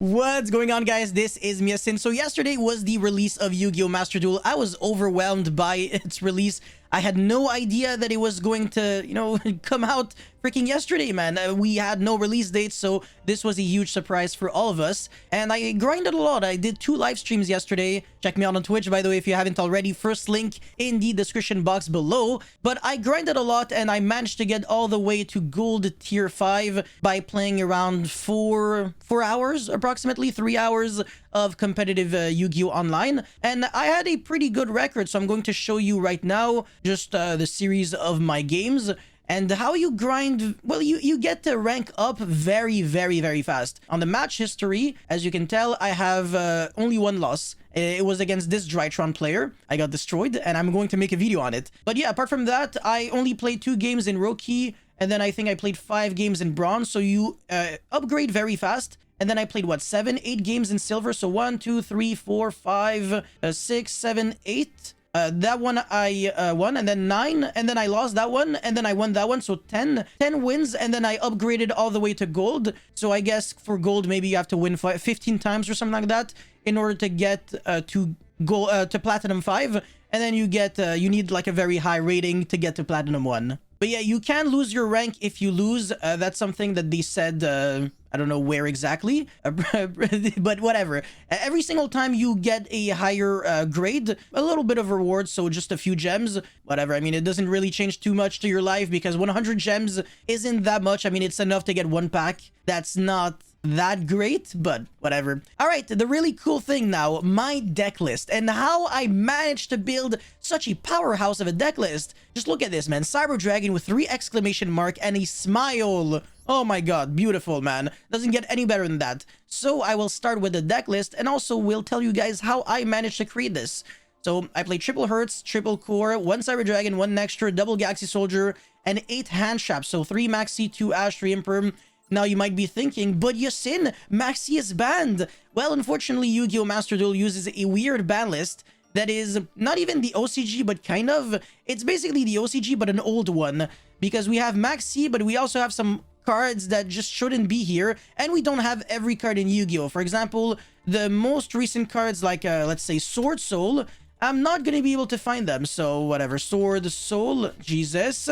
What's going on, guys? This is Miasin. So yesterday was the release of Yu-Gi-Oh! Master Duel. I was overwhelmed by its release. I had no idea that it was going to, come out freaking yesterday, man. We had no release date, so this was a huge surprise for all of us. And I grinded a lot. I did 2 live streams yesterday. Check me out on Twitch, by the way, if you haven't already. First link in the description box below. But I grinded a lot, and I managed to get all the way to gold tier 5 by playing around 4 hours, approximately 3 hours of competitive Yu-Gi-Oh! Online. And I had a pretty good record, so I'm going to show you right now just the series of my games and how you grind. Well, you get to rank up very, very, very fast. On the match history, as you can tell, I have only 1 loss. It was against this Drytron player. I got destroyed, and I'm going to make a video on it. But yeah, apart from that, I only played 2 games in Rookie, and then I think I played 5 games in Bronze, so you upgrade very fast. And then I played, what, 7, 8 games in Silver, so 1, 2, 3, 4, 5, 6, 7, 8. That one I won, and then 9, and then I lost that one, and then I won that one, so 10 wins, and then I upgraded all the way to gold. So I guess for gold, maybe you have to win 15 times or something like that in order to get to Platinum 5, and then you get, you need like a very high rating to get to Platinum 1. But yeah, you can lose your rank if you lose. That's something that they said, I don't know where exactly, but whatever. Every single time you get a higher grade, a little bit of reward, so just a few gems, whatever. I mean, it doesn't really change too much to your life because 100 gems isn't that much. I mean, it's enough to get 1 pack. That's not that great, but whatever. All right, the really cool thing now, my deck list and how I managed to build such a powerhouse of a deck list. Just look at this, man. Cyber Dragon with 3 exclamation mark and a smile. Oh my god, beautiful, man. Doesn't get any better than that. So I will start with the deck list and also will tell you guys how I managed to create this. So I played triple Hertz, triple Core, 1 Cyber Dragon, 1 Nextra, double Galaxy Soldier, and 8 Hand Traps. So 3 Maxi, 2 Ash, 3 Imperm. Now you might be thinking, but Yasin, Maxi is banned. Well, unfortunately, Yu-Gi-Oh! Master Duel uses a weird ban list that is not even the OCG, but kind of. It's basically the OCG, but an old one. Because we have Maxi, but we also have some cards that just shouldn't be here, and we don't have every card in Yu-Gi-Oh! For example, the most recent cards like, let's say, Sword Soul, I'm not gonna be able to find them, so whatever. Sword Soul, Jesus.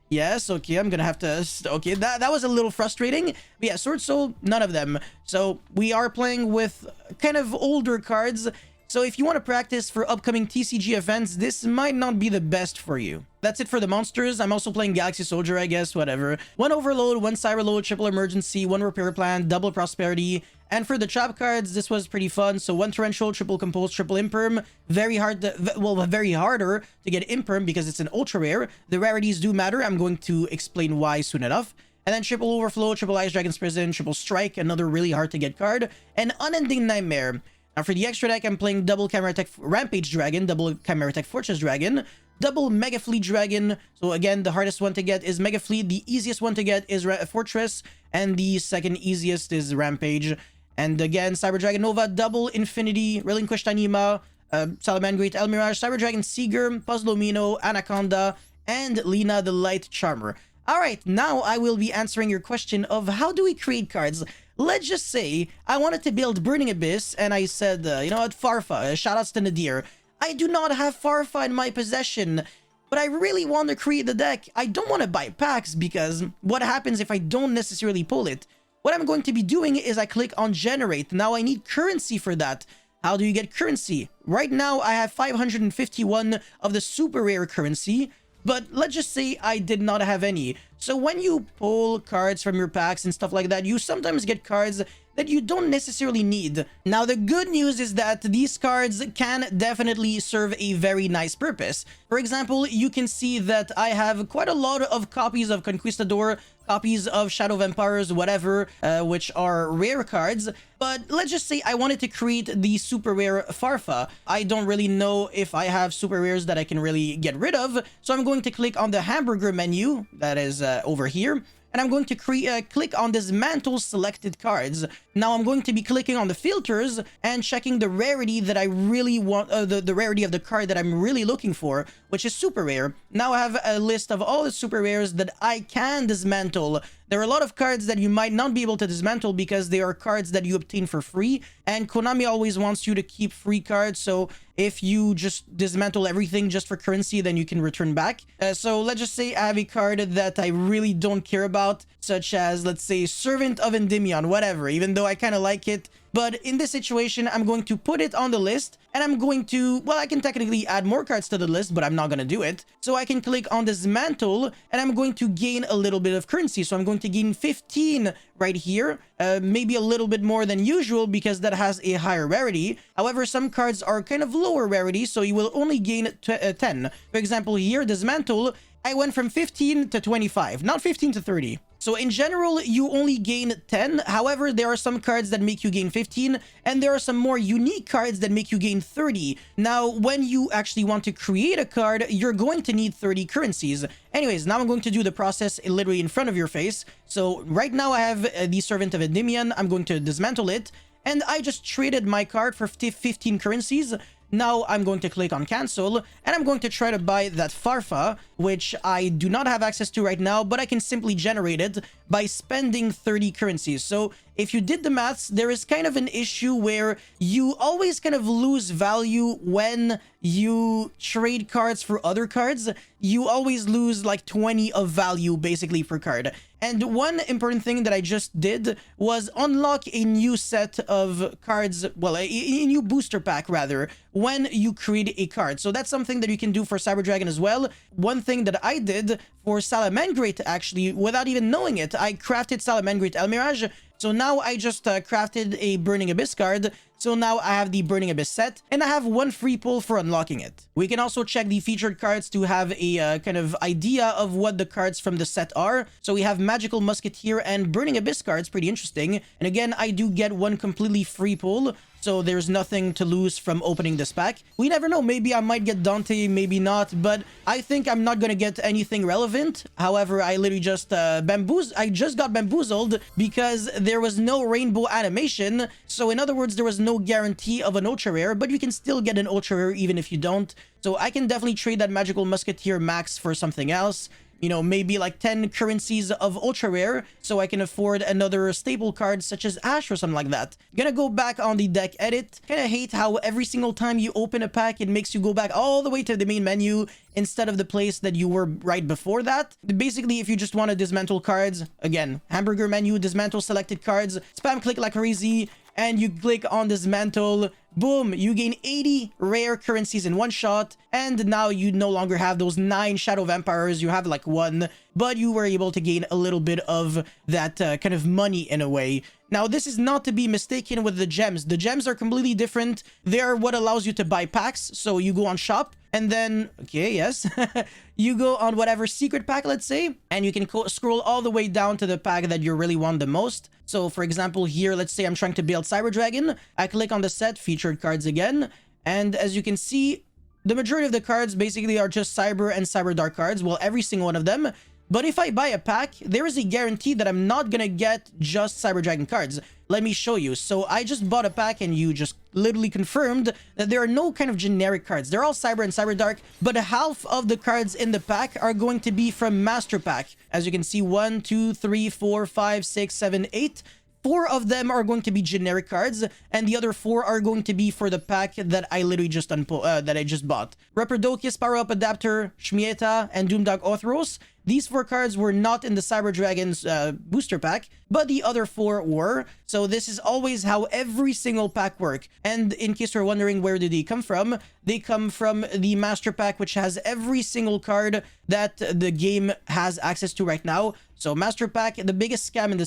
Yes, okay, I'm gonna have to... Okay, that was a little frustrating. But yeah, Sword Soul, none of them. So we are playing with kind of older cards. So if you want to practice for upcoming TCG events, this might not be the best for you. That's it for the monsters. I'm also playing Galaxy Soldier, I guess, whatever. 1 Overload, 1 Cyber Load, triple Emergency, 1 Repair Plan, double Prosperity. And for the trap cards, this was pretty fun. So 1 Torrential, triple Compose, triple Imperm. Very hard to, well, very harder to get Imperm because it's an ultra rare. The rarities do matter. I'm going to explain why soon enough. And then triple Overflow, triple Ice Dragon's Prison, triple Strike, another really hard to get card. And Unending Nightmare. Now for the extra deck, I'm playing double Chimera Tech Rampage Dragon, double Chimera Tech Fortress Dragon, double Mega Fleet Dragon. So again, the hardest one to get is Mega Fleet. The easiest one to get is Fortress. And the second easiest is Rampage. And again, Cyber Dragon Nova, double Infinity, Relinquished Anima, Salamangreat Elmirage, Cyber Dragon Seeger, Puzzlomino, Anaconda, and Lina the Light Charmer. Alright, now I will be answering your question of how do we create cards. Let's just say I wanted to build Burning Abyss, and I said, you know what, Farfa, shoutouts to Nadir. I do not have Farfa in my possession, but I really want to create the deck. I don't want to buy packs, because what happens if I don't necessarily pull it? What I'm going to be doing is I click on Generate. Now I need currency for that. How do you get currency? Right now I have 551 of the super rare currency, but let's just say I did not have any. So when you pull cards from your packs and stuff like that, you sometimes get cards that you don't necessarily need. Now, the good news is that these cards can definitely serve a very nice purpose. For example, you can see that I have quite a lot of copies of Conquistador, copies of Shadow Vampires, whatever, which are rare cards. But let's just say I wanted to create the super rare Farfa. I don't really know if I have super rares that I can really get rid of. So I'm going to click on the hamburger menu that is over here. And I'm going to click on this Mantle Selected Cards. Now I'm going to be clicking on the filters and checking the rarity that I really want, the rarity of the card that I'm really looking for, which is super rare. Now I have a list of all the super rares that I can dismantle There are a lot of cards that you might not be able to dismantle because they are cards that you obtain for free, and Konami always wants you to keep free cards, so if you just dismantle everything just for currency, then you can return back. So let's just say I have a card that I really don't care about, such as, let's say, Servant of Endymion, whatever, even though I kind of like it. But in this situation, I'm going to put it on the list, and I'm going to, well, I can technically add more cards to the list, but I'm not going to do it. So I can click on Dismantle, and I'm going to gain a little bit of currency. So I'm going to gain 15 right here, maybe a little bit more than usual because that has a higher rarity. However, some cards are kind of lower rarity, so you will only gain 10. For example, here, Dismantle, I went from 15 to 25, not 15 to 30. So in general, you only gain 10. However, there are some cards that make you gain 15, and there are some more unique cards that make you gain 30. Now, when you actually want to create a card, you're going to need 30 currencies. Anyways, now I'm going to do the process literally in front of your face. So right now I have the Servant of Endymion. I'm going to dismantle it, and I just traded my card for 15 currencies. Now I'm going to click on cancel, and I'm going to try to buy that Farfa, which I do not have access to right now, but I can simply generate it by spending 30 currencies. So if you did the maths, there is kind of an issue where you always kind of lose value when you trade cards for other cards. You always lose like 20 of value basically per card. And one important thing that I just did was unlock a new set of cards, well, a new booster pack rather, when you create a card. So that's something that you can do for Cyber Dragon as well. One thing that I did for Salamangreat, actually, without even knowing it, I crafted Salamangreat El Mirage. So now I just crafted a Burning Abyss card. So now I have the Burning Abyss set, and I have one free pull for unlocking it. We can also check the featured cards to have a kind of idea of what the cards from the set are. So we have Magical Musketeer and Burning Abyss cards, pretty interesting. And again, I do get one completely free pull, so there's nothing to lose from opening this pack. We never know, maybe I might get Dante, maybe not, but I think I'm not gonna get anything relevant. However, I literally just I just got bamboozled because there was no rainbow animation. So in other words, there was no guarantee of an ultra rare, but you can still get an ultra rare even if you don't. So I can definitely trade that Magical Musketeer max for something else. You know, maybe like 10 currencies of ultra rare, so I can afford another staple card such as Ash or something like that. Gonna go back on the deck edit. Kind of hate how every single time you open a pack, it makes you go back all the way to the main menu instead of the place that you were right before that. Basically, if you just want to dismantle cards, again, hamburger menu, dismantle selected cards, spam click like crazy, and you click on dismantle, boom, you gain 80 rare currencies in one shot, and now you no longer have those 9 shadow vampires, you have like 1, but you were able to gain a little bit of that kind of money in a way. Now, this is not to be mistaken with the gems. The gems are completely different. They're what allows you to buy packs. So you go on shop, and then, okay, yes, you go on whatever secret pack, let's say, and you can scroll all the way down to the pack that you really want the most. So for example, here, let's say I'm trying to build Cyber Dragon. I click on the set, featured cards again, and as you can see, the majority of the cards basically are just Cyber and Cyber Dark cards. Well, every single one of them. But if I buy a pack, there is a guarantee that I'm not gonna get just Cyber Dragon cards. Let me show you. So I just bought a pack, and you just literally confirmed that there are no kind of generic cards. They're all Cyber and Cyber Dark, but half of the cards in the pack are going to be from Master Pack. As you can see, 1, 2, 3, 4, 5, 6, 7, 8. 4 of them are going to be generic cards, and the other 4 are going to be for the pack that I literally just bought. Reprodocus, Power Up Adapter, Shmieta, and Doomdog Othros. These 4 cards were not in the Cyber Dragon's booster pack, but the other 4 were. So this is always how every single pack works. And in case you're wondering where did they come from, they come from the Master Pack, which has every single card that the game has access to right now. So Master Pack, the biggest scam in the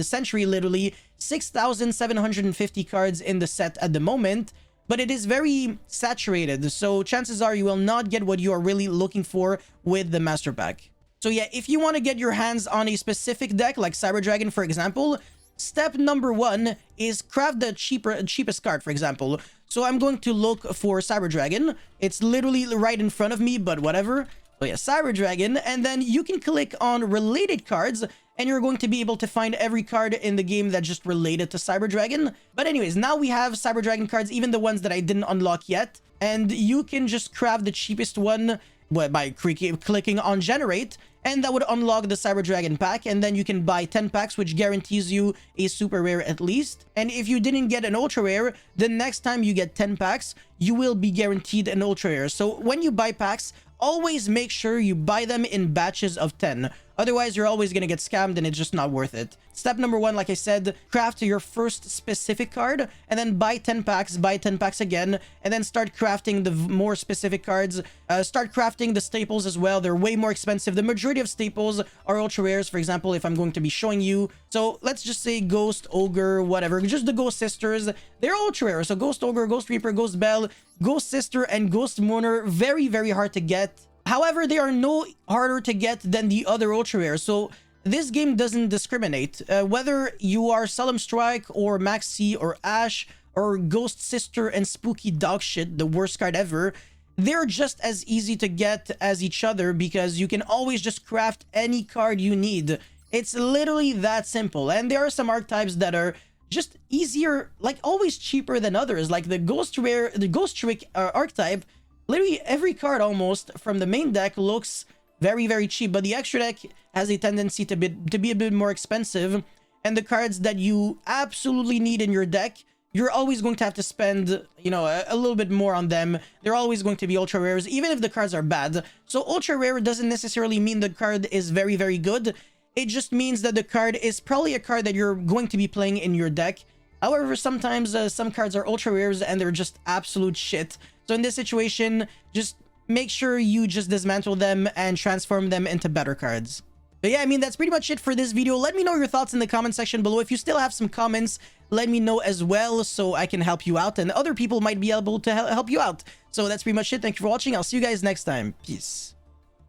century, literally 6,750 cards in the set at the moment. But it is very saturated, so chances are you will not get what you are really looking for with the Master Pack. So yeah, if you want to get your hands on a specific deck, like Cyber Dragon, for example, step number 1 is craft the cheapest card, for example. So I'm going to look for Cyber Dragon. It's literally right in front of me, but whatever. So yeah, Cyber Dragon, and then you can click on related cards, and you're going to be able to find every card in the game that just related to Cyber Dragon. But anyways, now we have Cyber Dragon cards, even the ones that I didn't unlock yet, and you can just craft the cheapest one by clicking on generate, and that would unlock the Cyber Dragon pack, and then you can buy 10 packs, which guarantees you a super rare at least. And if you didn't get an ultra rare, the next time you get 10 packs, you will be guaranteed an ultra rare. So when you buy packs, always make sure you buy them in batches of 10. Otherwise, you're always going to get scammed and it's just not worth it. Step number 1, like I said, craft your first specific card and then buy 10 packs, buy 10 packs again, and then start crafting the more specific cards. Start crafting the staples as well. They're way more expensive. The majority of staples are ultra rares, for example, if I'm going to be showing you. So let's just say Ghost, Ogre, whatever. Just the Ghost Sisters. They're ultra rare. So Ghost Ogre, Ghost Reaper, Ghost Belle, Ghost Sister, and Ghost Mourner. Very, very hard to get. However, they are no harder to get than the other ultra rares. So this game doesn't discriminate. Whether you are Solemn Strike or Maxi or Ash or Ghost Sister and Spooky Dogshit, the worst card ever, they're just as easy to get as each other because you can always just craft any card you need. It's literally that simple. And there are some archetypes that are just easier, like always cheaper than others, like the Ghost Rare, the Ghost Trick archetype. Literally every card almost from the main deck looks very, very cheap, but the extra deck has a tendency to be a bit more expensive, and the cards that you absolutely need in your deck, you're always going to have to spend, you know, a little bit more on them. They're always going to be ultra rares, even if the cards are bad. So ultra rare doesn't necessarily mean the card is very, very good. It just means that the card is probably a card that you're going to be playing in your deck. However, sometimes some cards are ultra rares and they're just absolute shit. So in this situation, just make sure you just dismantle them and transform them into better cards. But yeah, I mean, that's pretty much it for this video. Let me know your thoughts in the comment section below. If you still have some comments, let me know as well so I can help you out and other people might be able to help you out. So that's pretty much it. Thank you for watching. I'll see you guys next time. Peace.